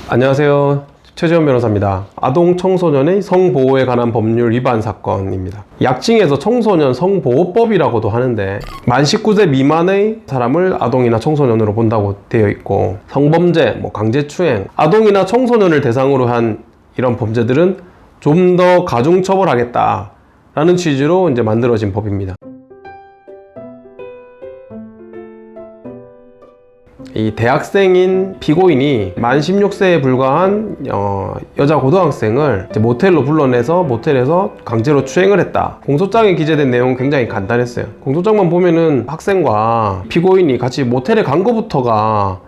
안녕하세요. 최재원 변호사입니다. 아동 청소년의 성보호에 관한 법률 위반 사건입니다. 약칭해서 청소년 성보호법이라고도 하는데 만 19세 미만의 사람을 아동이나 청소년으로 본다고 되어 있고, 성범죄, 강제추행, 아동이나 청소년을 대상으로 한 이런 범죄들은 좀 더 가중처벌하겠다 라는 취지로 이제 만들어진 법입니다. 이 대학생인 피고인이 만 16세에 불과한 여자 고등학생을 이제 모텔로 불러내서 모텔에서 강제로 추행을 했다. 공소장에 기재된 내용은 굉장히 간단했어요. 공소장만 보면은 학생과 피고인이 같이 모텔에 간 것부터가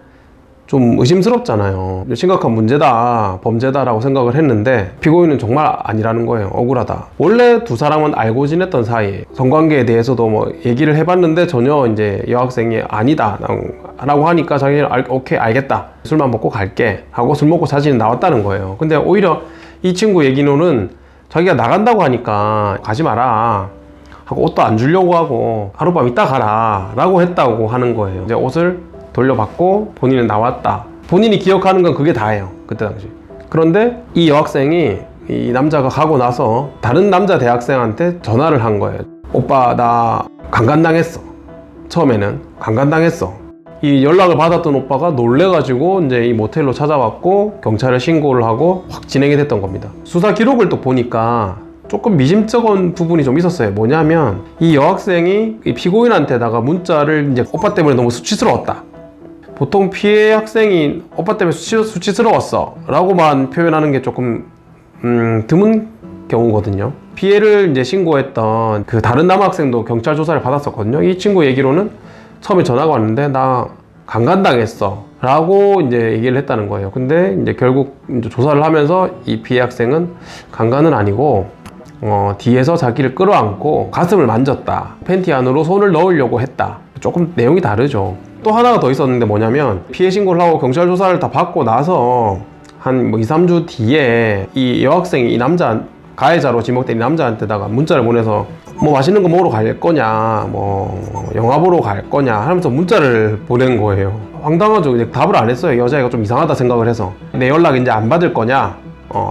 좀 의심스럽잖아요. 심각한 문제다, 범죄다라고 생각을 했는데 피고인은 정말 아니라는 거예요. 억울하다. 원래 두 사람은 알고 지냈던 사이, 성관계에 대해서도 얘기를 해봤는데 전혀 이제 여학생이 아니다 라고 하니까 자기는 오케이 알겠다, 술만 먹고 갈게 하고 술 먹고 사진이 나왔다는 거예요. 근데 오히려 이 친구 얘기로는 자기가 나간다고 하니까 가지 마라 하고 옷도 안 주려고 하고 하룻밤 있다 가라 라고 했다고 하는 거예요. 이제 옷을 돌려받고 본인은 나왔다. 본인이 기억하는 건 그게 다예요, 그때 당시. 그런데 이 여학생이, 이 남자가 가고 나서 다른 남자 대학생한테 전화를 한 거예요. 오빠 나 강간당했어. 처음에는 강간당했어. 이 연락을 받았던 오빠가 놀래가지고 이제 이 모텔로 찾아왔고 경찰에 신고를 하고 확 진행이 됐던 겁니다. 수사 기록을 또 보니까 조금 미심쩍은 부분이 좀 있었어요. 뭐냐면 이 여학생이 이 피고인한테다가 문자를 이제 오빠 때문에 너무 수치스러웠다. 보통 피해 학생이 오빠 때문에 수치스러웠어 라고만 표현하는 게 조금 드문 경우거든요. 피해를 이제 신고했던 그 다른 남학생도 경찰 조사를 받았었거든요. 이 친구 얘기로는 처음에 전화가 왔는데 나 강간당했어 라고 이제 얘기를 했다는 거예요. 근데 이제 결국 이제 조사를 하면서 이 피해 학생은 강간은 아니고 뒤에서 자기를 끌어안고 가슴을 만졌다, 팬티 안으로 손을 넣으려고 했다. 조금 내용이 다르죠. 또 하나가 더 있었는데 뭐냐면 피해 신고를 하고 경찰 조사를 다 받고 나서 한 2, 3주 뒤에 이 여학생이 이 남자, 가해자로 지목된 이 남자한테다가 문자를 보내서 맛있는 거 먹으러 갈 거냐, 영화 보러 갈 거냐 하면서 문자를 보낸 거예요. 황당하죠. 이제 답을 안 했어요. 여자애가 좀 이상하다 생각을 해서. 내 연락 이제 안 받을 거냐,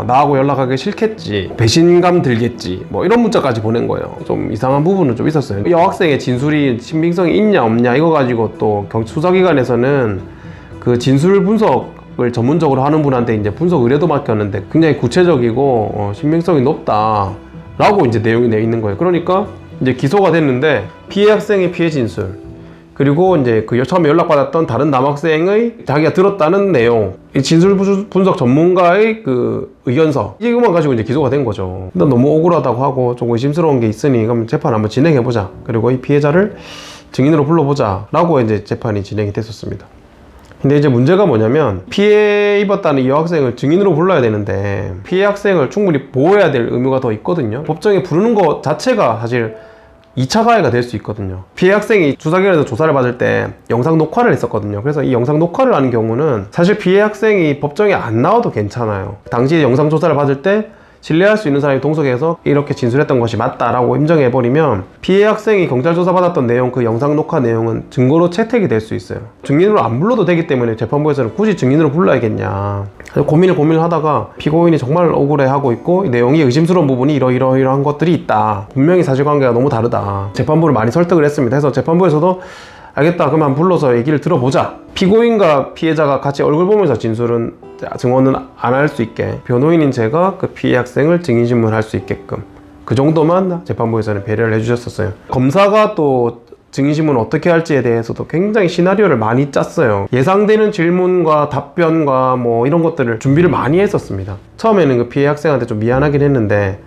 나하고 연락하기 싫겠지, 배신감 들겠지, 이런 문자까지 보낸 거예요. 좀 이상한 부분은 좀 있었어요. 여학생의 진술이 신빙성이 있냐 없냐 이거 가지고 또 수사기관에서는 그 진술 분석을 전문적으로 하는 분한테 이제 분석 의뢰도 맡겼는데 굉장히 구체적이고 신빙성이 높다 라고 이제 내용이 내 있는 거예요. 그러니까 이제 기소가 됐는데 피해 학생의 피해 진술, 그리고 이제 그 처음에 연락받았던 다른 남학생의 자기가 들었다는 내용, 진술 분석 전문가의 그 의견서, 이것만 가지고 이제 기소가 된 거죠. 근데 너무 억울하다고 하고 좀 의심스러운 게 있으니 그럼 재판 한번 진행해보자, 그리고 이 피해자를 증인으로 불러보자 라고 이제 재판이 진행이 됐었습니다. 근데 이제 문제가 뭐냐면 피해 입었다는 이 여학생을 증인으로 불러야 되는데 피해 학생을 충분히 보호해야 될 의무가 더 있거든요. 법정에 부르는 것 자체가 사실 2차 가해가 될 수 있거든요. 피해 학생이 수사기관에서 조사를 받을 때 영상 녹화를 했었거든요. 그래서 이 영상 녹화를 하는 경우는 사실 피해 학생이 법정에 안 나와도 괜찮아요. 당시에 영상 조사를 받을 때 신뢰할 수 있는 사람이 동석해서 이렇게 진술했던 것이 맞다라고 인정해버리면 피해 학생이 경찰 조사 받았던 내용, 그 영상 녹화 내용은 증거로 채택이 될 수 있어요. 증인으로 안 불러도 되기 때문에 재판부에서는 굳이 증인으로 불러야겠냐 고민을 하다가 피고인이 정말 억울해하고 있고 내용이 의심스러운 부분이 이러이러한 것들이 있다, 분명히 사실관계가 너무 다르다, 재판부를 많이 설득을 했습니다. 해서 재판부에서도 알겠다, 그러면 불러서 얘기를 들어보자. 피고인과 피해자가 같이 얼굴 보면서 증언은 안 할 수 있게 변호인인 제가 그 피해 학생을 증인신문할 수 있게끔 그 정도만 재판부에서는 배려를 해주셨었어요. 검사가 또 증인신문을 어떻게 할지에 대해서도 굉장히 시나리오를 많이 짰어요. 예상되는 질문과 답변과 이런 것들을 준비를 많이 했었습니다. 처음에는 그 피해 학생한테 좀 미안하긴 했는데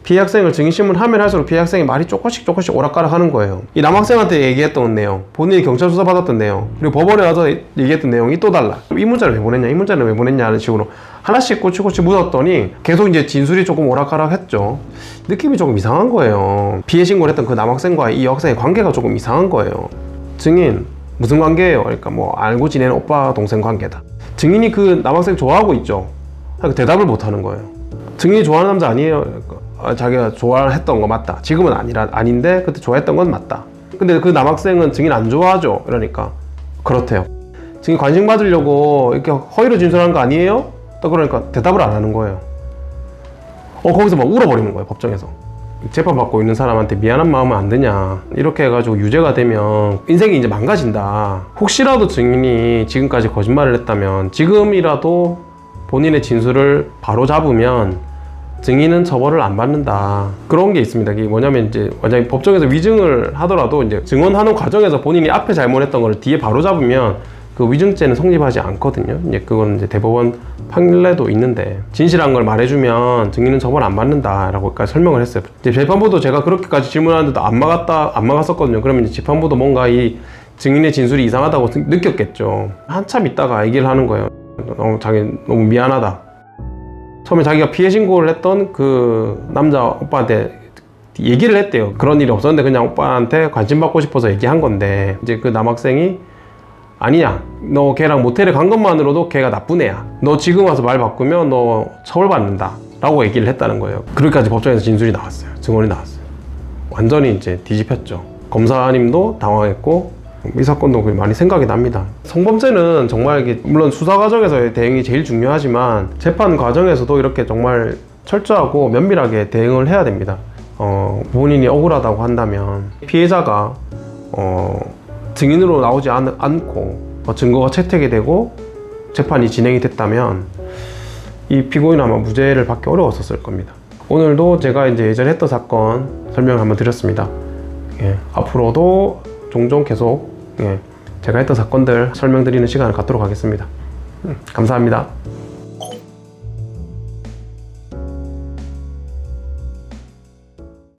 피해 학생을 증인신문 하면 할수록 피해 학생이 말이 조금씩 오락가락 하는 거예요. 이 남학생한테 얘기했던 내용, 본인이 경찰 조사 받았던 내용, 그리고 법원에 가서 얘기했던 내용이 또 달라. 이 문자를 왜 보냈냐, 이 문자는 왜 보냈냐 하는 식으로 하나씩 꼬치꼬치 묻었더니 계속 이제 진술이 조금 오락가락 했죠. 느낌이 조금 이상한 거예요. 피해 신고를 했던 그 남학생과 이 여학생의 관계가 조금 이상한 거예요. 증인 무슨 관계예요? 그러니까 알고 지내는 오빠 동생 관계다. 증인이 그 남학생 좋아하고 있죠. 그러니까 대답을 못 하는 거예요. 증인이 좋아하는 남자 아니에요? 그러니까 자기가 좋아했던 거 맞다, 지금은 아닌데 그때 좋아했던 건 맞다. 근데 그 남학생은 증인 안 좋아하죠. 그러니까 그렇대요. 증인 관심 받으려고 이렇게 허위로 진술한 거 아니에요? 또 그러니까 대답을 안 하는 거예요. 거기서 막 울어버리는 거예요, 법정에서. 재판받고 있는 사람한테 미안한 마음은 안 드냐, 이렇게 해가지고 유죄가 되면 인생이 이제 망가진다. 혹시라도 증인이 지금까지 거짓말을 했다면 지금이라도 본인의 진술을 바로 잡으면 증인은 처벌을 안 받는다. 그런 게 있습니다. 이게 뭐냐면 이제 만약에 법정에서 위증을 하더라도 이제 증언하는 과정에서 본인이 앞에 잘못했던 걸 뒤에 바로 잡으면 그 위증죄는 성립하지 않거든요. 이제 그건 이제 대법원 판례도 있는데, 진실한 걸 말해주면 증인은 처벌 안 받는다라고까지 설명을 했어요. 이제 재판부도 제가 그렇게까지 질문하는데도 안 막았었거든요. 그러면 이제 재판부도 뭔가 이 증인의 진술이 이상하다고 느꼈겠죠. 한참 있다가 얘기를 하는 거예요. 자기 너무 미안하다. 처음에 자기가 피해 신고를 했던 그 남자 오빠한테 얘기를 했대요. 그런 일이 없었는데 그냥 오빠한테 관심 받고 싶어서 얘기한 건데, 이제 그 남학생이 아니야, 너 걔랑 모텔에 간 것만으로도 걔가 나쁜 애야, 너 지금 와서 말 바꾸면 너 처벌받는다 라고 얘기를 했다는 거예요. 그렇게까지 법정에서 진술이 나왔어요. 증언이 나왔어요. 완전히 이제 뒤집혔죠. 검사님도 당황했고, 이 사건도 많이 생각이 납니다. 성범죄는 정말 이게 물론 수사 과정에서의 대응이 제일 중요하지만 재판 과정에서도 이렇게 정말 철저하고 면밀하게 대응을 해야 됩니다. 본인이 억울하다고 한다면 피해자가 증인으로 나오지 않고 증거가 채택이 되고 재판이 진행이 됐다면 이 피고인은 아마 무죄를 받기 어려웠었을 겁니다. 오늘도 제가 이제 예전에 했던 사건 설명을 한번 드렸습니다. 예, 앞으로도 종종 계속 제가 했던 사건들 설명드리는 시간을 갖도록 하겠습니다. 감사합니다.